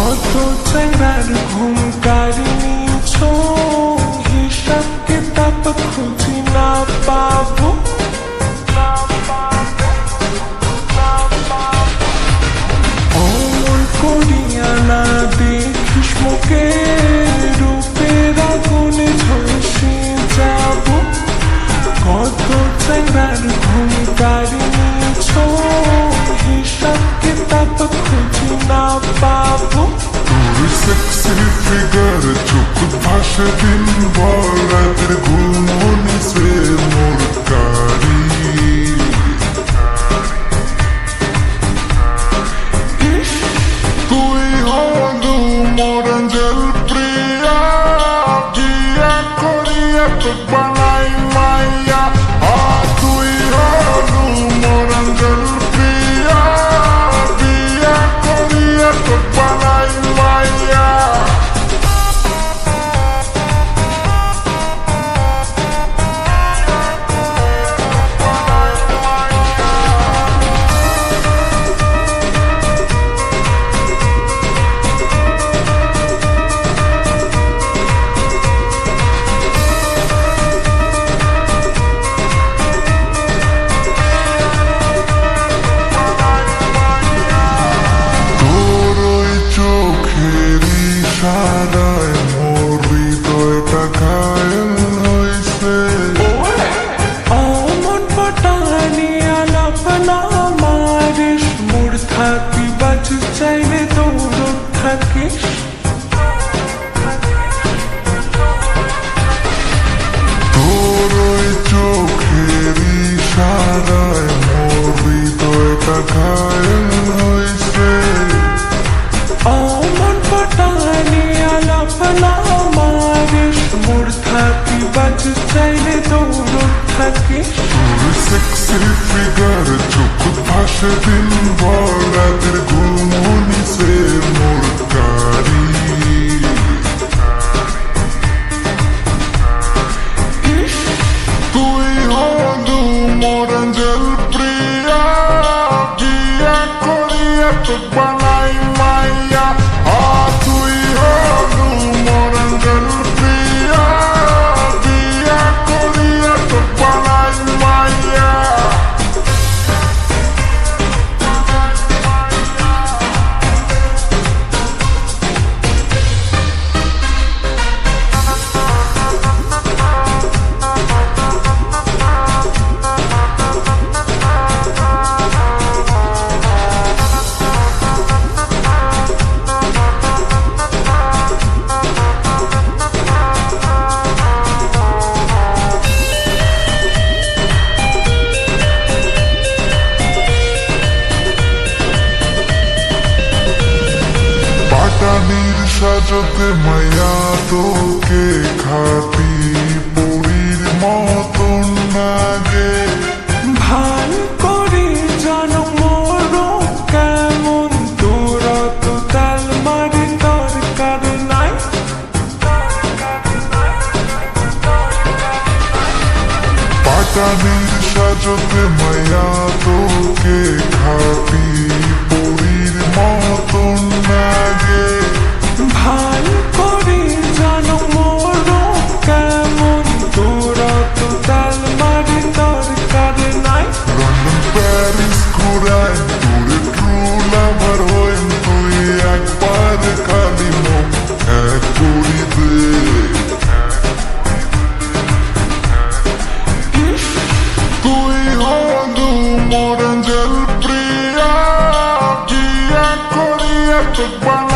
কত চেনার ঘুম কারিনি ছো হিসাব কিতাব খুঁজি না পাবো অমন করিয়া না দেখিস মুখে রূপের আগুনে ঝলসে যাব কত চেনার ঘুম কারিনি ছো হিসাব কিতাব খুঁজি না পাবো তোর সেক্সি ফিগার চোখ ভাসে দিন ভর রাতের ঘুম নিছে মোর কারি তুই হদু মোর অঞ্জল প্রিয়া বিয়া করিয়া তো বানাই মাইয়া তুই হদু মোর অঞ্জল প্রিয়া বিয়া করিয়া তো বানাই মাইয়া সারায় মোর হৃদয়টা ঘায়ল হইছে অমন পটানি আলাপ না মারিস মোর থাকি বাজ চাইলে দৌড় থাকিস তোর ওই চোখের ইশারায় মোর হৃদয়টা ঘায়ল হইছে অমন পটানি আলাপ না মারিস মোর থাকি বাজ চাইলে দৌড় থাকিস তোর সেক্সি ফিগার চোখ ভাসে দিন ভর রাতের ঘুম নিছে মোর কারি তুই হদু মোর অঞ্জল প্রিয়া বিয়া করিয়া তো বানাই মাইয়া তুই হদু মোর অঞ্জল প্রিয়া বিয়া করিয়া তো বানাই মাইয়া পাটানির সাজতে মায়া তোকে খাটি পুরীর মতন লাগে ভাল করে জানো মোর কেমন তোরা তো তাল মারি দরকার নাই পাটানির সাজতে মায়া তোকে খাটি পুরীর মতন লাগে ভাল করে জানো মোর কেমন তোরা তো তাল মারি দরকার নাই লন্ডন প্যারিস ঘুরায় তোরে ট্রু লাভার হইন তুই একবার খালি মুখ এক করি দে তুই হদু মোর অঞ্জল প্রিয়া বিয়া করিয়া তো বানাই